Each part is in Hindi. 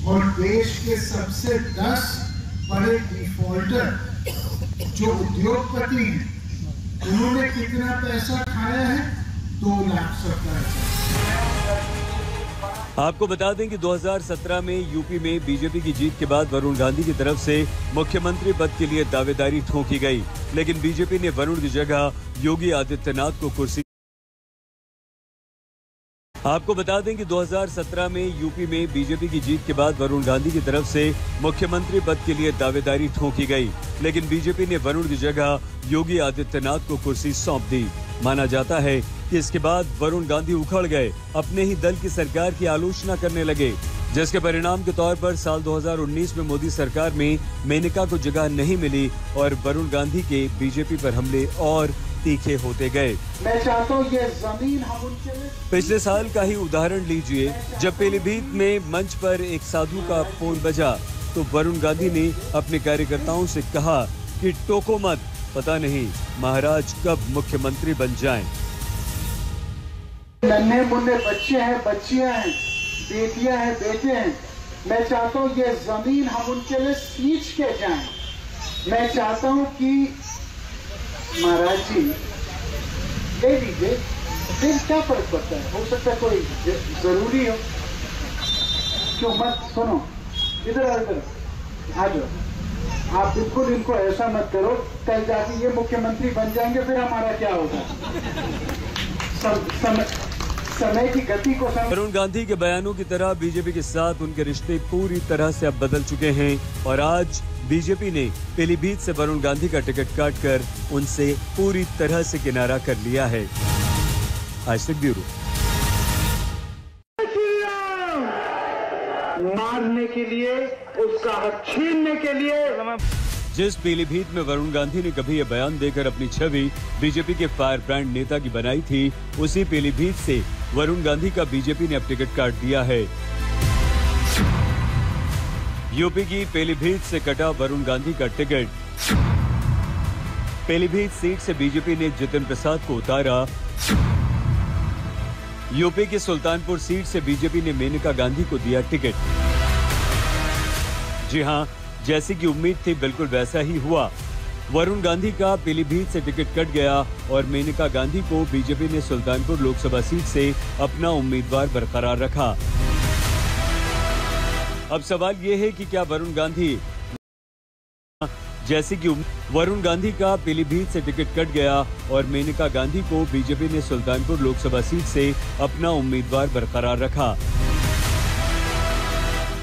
और देश के सबसे 10 बड़े डिफॉल्टर जो उद्योगपति हैं, उन्होंने कितना पैसा खाया है? 2,70,000। आपको बता दें कि 2017 में यूपी में बीजेपी की जीत के बाद वरुण गांधी की तरफ से मुख्यमंत्री पद के लिए दावेदारी ठोकी गई, लेकिन बीजेपी ने वरुण की जगह योगी आदित्यनाथ को कुर्सी। आपको बता दें कि 2017 में यूपी में बीजेपी की जीत के बाद वरुण गांधी की तरफ से मुख्यमंत्री पद के लिए दावेदारी ठोकी गई, लेकिन बीजेपी ने वरुण की जगह योगी आदित्यनाथ को कुर्सी सौंप दी। माना जाता है कि इसके बाद वरुण गांधी उखड़ गए, अपने ही दल की सरकार की आलोचना करने लगे, जिसके परिणाम के तौर पर साल 2019 में मोदी सरकार में मेनका को जगह नहीं मिली और वरुण गांधी के बीजेपी पर हमले और तीखे होते गए। मैं चाहता हूं ये जमीन हम उनके लिए। पिछले साल का ही उदाहरण लीजिए, जब पीलीभीत में मंच पर एक साधु का फोन बजा तो वरुण गांधी ने अपने कार्यकर्ताओं से कहा कि टोको मत, पता नहीं महाराज कब मुख्यमंत्री बन जाएं। नन्हे मुन्ने बच्चे हैं, बच्चियां हैं, बेटियां हैं, बेटे हैं। मैं चाहता हूं ये जमीन हम उनके लिए सींच के जाएं। मैं चाहता हूं कि महाराज जी ले लीजिए, फिर क्या फर्क पड़ता है? हो सकता है कोई जरूरी हो। क्यों मत सुनो, इधर आ जाओ। आप बिल्कुल इनको ऐसा मत करो, कल जाके ये मुख्यमंत्री बन जाएंगे, फिर हमारा क्या होगा? समय की गति को वरुण गांधी के बयानों की तरह बीजेपी के साथ उनके रिश्ते पूरी तरह से अब बदल चुके हैं और आज बीजेपी ने पीलीभीत से वरुण गांधी का टिकट काटकर उनसे पूरी तरह से किनारा कर लिया है। आज तक ब्यूरो। मारने के लिए, उसका हक छीनने के लिए। जिस पीलीभीत में वरुण गांधी ने कभी ये बयान देकर अपनी छवि बीजेपी के फायर ब्रांड नेता की बनाई थी, उसी पीलीभीत से वरुण गांधी का बीजेपी ने अब टिकट काट दिया है। यूपी की पीलीभीत से कटा वरुण गांधी का टिकट। पीलीभीत सीट से बीजेपी ने जितिन प्रसाद को उतारा। यूपी की सुल्तानपुर सीट से बीजेपी ने मेनका गांधी को दिया टिकट। जी हां, जैसी की उम्मीद थी बिल्कुल वैसा ही हुआ। वरुण गांधी का पीलीभीत से टिकट कट गया और मेनका गांधी को बीजेपी ने सुल्तानपुर लोकसभा सीट से अपना उम्मीदवार बरकरार रखा। अब सवाल ये है कि क्या वरुण गांधी वरुण गांधी का पीलीभीत से टिकट कट गया और मेनका गांधी को बीजेपी ने सुल्तानपुर लोकसभा सीट से अपना उम्मीदवार बरकरार रखा।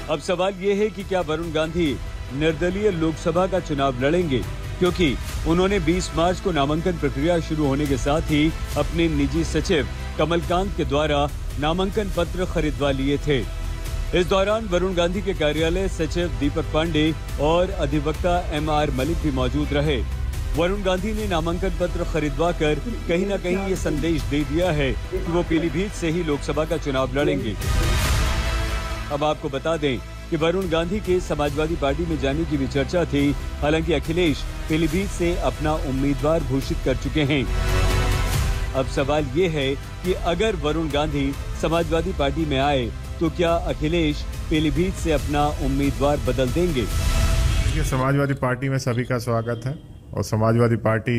अब सवाल ये है कि क्या वरुण गांधी निर्दलीय लोकसभा का चुनाव लड़ेंगे, क्योंकि उन्होंने 20 मार्च को नामांकन प्रक्रिया शुरू होने के साथ ही अपने निजी सचिव कमलकांत के द्वारा नामांकन पत्र खरीदवा लिए थे। इस दौरान वरुण गांधी के कार्यालय सचिव दीपक पांडे और अधिवक्ता MR मलिक भी मौजूद रहे। वरुण गांधी ने नामांकन पत्र खरीदवा कर कहीं न कहीं ये संदेश दे दिया है कि वो पीलीभीत से ही लोकसभा का चुनाव लड़ेंगे। अब आपको बता दें कि वरुण गांधी के समाजवादी पार्टी में जाने की भी चर्चा थी। हालांकि अखिलेश पीलीभीत से अपना उम्मीदवार घोषित कर चुके हैं। अब सवाल ये है कि अगर वरुण गांधी समाजवादी पार्टी में आए तो क्या अखिलेश पीलीभीत से अपना उम्मीदवार बदल देंगे? समाजवादी पार्टी में सभी का स्वागत है और समाजवादी पार्टी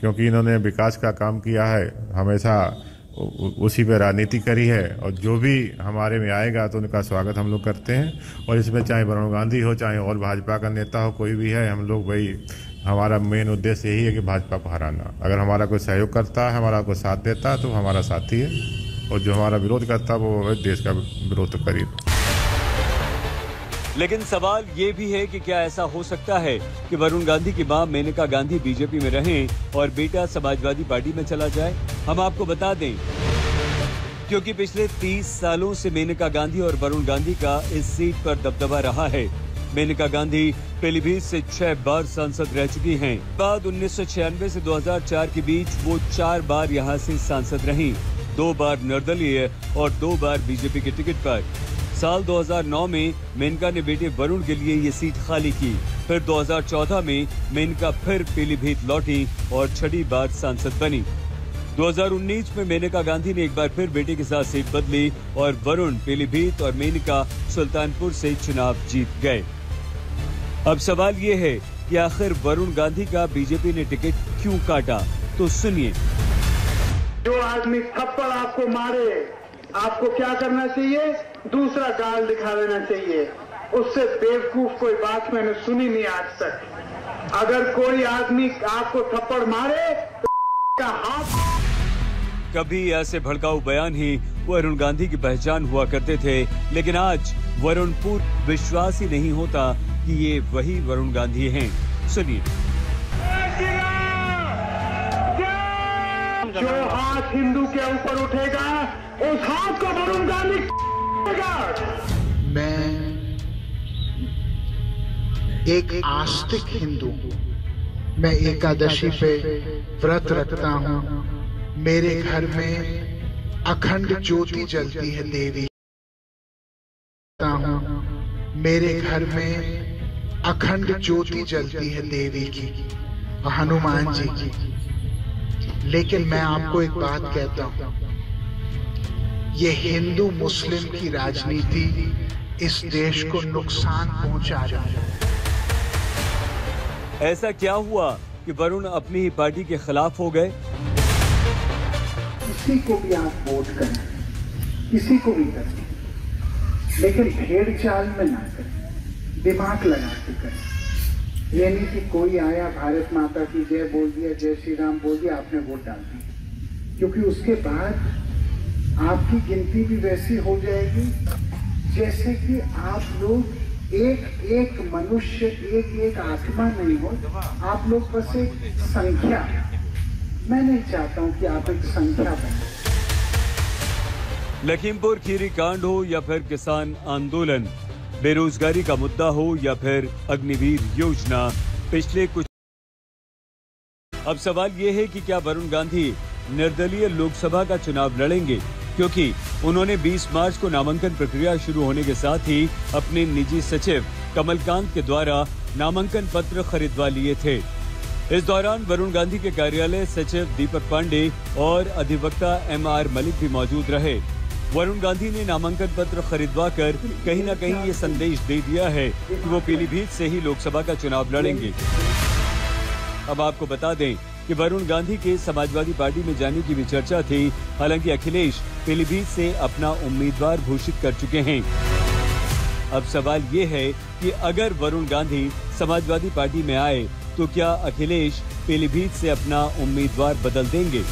क्योंकि इन्होंने विकास का काम किया है, हमेशा उसी पे राजनीति करी है और जो भी हमारे में आएगा तो उनका स्वागत हम लोग करते हैं। और इसमें चाहे वरुण गांधी हो, चाहे और भाजपा का नेता हो, कोई भी है, हम लोग वही, हमारा मेन उद्देश्य यही है कि भाजपा को हराना। अगर हमारा कोई सहयोग करता है, हमारा कोई साथ देता है तो हमारा साथी है, और जो हमारा विरोध करता है वो देश का विरोध करीब। लेकिन सवाल ये भी है कि क्या ऐसा हो सकता है कि वरुण गांधी की मां मेनका गांधी बीजेपी में रहें और बेटा समाजवादी पार्टी में चला जाए? हम आपको बता दें, क्योंकि पिछले 30 सालों से मेनका गांधी और वरुण गांधी का इस सीट पर दबदबा रहा है। मेनका गांधी पीलीभीत से 6 बार सांसद रह चुकी हैं। बाद 1996 से 2004 के बीच वो 4 बार यहां से सांसद रहीं, 2 बार निर्दलीय और 2 बार बीजेपी के टिकट पर। साल 2009 में मेनका ने बेटे वरुण के लिए ये सीट खाली की। फिर 2014 में मेनका फिर पीलीभीत लौटी और 6ठी बार सांसद बनी। 2019 में मेनका गांधी ने एक बार फिर बेटे के साथ सीट बदली और वरुण पीलीभीत और मेनका सुल्तानपुर से चुनाव जीत गए। अब सवाल ये है कि आखिर वरुण गांधी का बीजेपी ने टिकट क्यों काटा, तो सुनिए। जो आदमी थप्पड़ आपको मारे, आपको क्या करना चाहिए? दूसरा गाल दिखा देना चाहिए। उससे बेवकूफ कोई बात मैंने सुनी नहीं आज तक। अगर कोई आदमी आपको थप्पड़ मारे तो का हाथ। कभी ऐसे भड़काऊ बयान ही वरुण गांधी की पहचान हुआ करते थे, लेकिन आज वरुण पूर्ण विश्वास ही नहीं होता कि ये वही वरुण गांधी हैं। सुनिए। जो हाथ हिंदू के ऊपर उठेगा उस हाथ को वरुण गांधी मैं एक आस्तिक हिंदू हूँ। मैं एकादशी पे व्रत रखता हूँ। मेरे घर में अखंड ज्योति जलती है देवी। मेरे घर में अखंड ज्योति जलती है देवी की, हनुमान जी की। लेकिन मैं आपको एक बात कहता हूँ, ये हिंदू मुस्लिम की राजनीति इस देश को नुकसान पहुंचा रही है। ऐसा क्या हुआ कि वरुण अपनी ही पार्टी के खिलाफ हो गए? किसी को भी आप वोट करें, किसी को भी करें, लेकिन भेड़ चाल में ना करें, दिमाग लगा के करें। ये नहीं कि कोई आया, भारत माता की जय बोल दिया, जय श्री राम बोल दिया, आपने वोट डाल दी, क्योंकि उसके बाद आपकी गिनती भी वैसी हो जाएगी जैसे कि आप लोग एक एक मनुष्य, एक एक आत्मा नहीं हो, आप लोग बस एक संख्या। मैं नहीं चाहता हूं कि आप एक संख्या बने। लखीमपुर खीरी कांड हो या फिर किसान आंदोलन, बेरोजगारी का मुद्दा हो या फिर अग्निवीर योजना, पिछले कुछ। अब सवाल ये है कि क्या वरुण गांधी निर्दलीय लोकसभा का चुनाव लड़ेंगे, क्योंकि उन्होंने 20 मार्च को नामांकन प्रक्रिया शुरू होने के साथ ही अपने निजी सचिव कमलकांत के द्वारा नामांकन पत्र खरीदवा लिए थे। इस दौरान वरुण गांधी के कार्यालय सचिव दीपक पांडे और अधिवक्ता MR मलिक भी मौजूद रहे। वरुण गांधी ने नामांकन पत्र खरीदवा कर कहीं न कहीं ये संदेश दे दिया है कि वो पीलीभीत से ही लोकसभा का चुनाव लड़ेंगे। अब आपको बता दें कि वरुण गांधी के समाजवादी पार्टी में जाने की भी चर्चा थी। हालांकि अखिलेश पीलीभीत से अपना उम्मीदवार घोषित कर चुके हैं। अब सवाल ये है कि अगर वरुण गांधी समाजवादी पार्टी में आए तो क्या अखिलेश पीलीभीत से अपना उम्मीदवार बदल देंगे?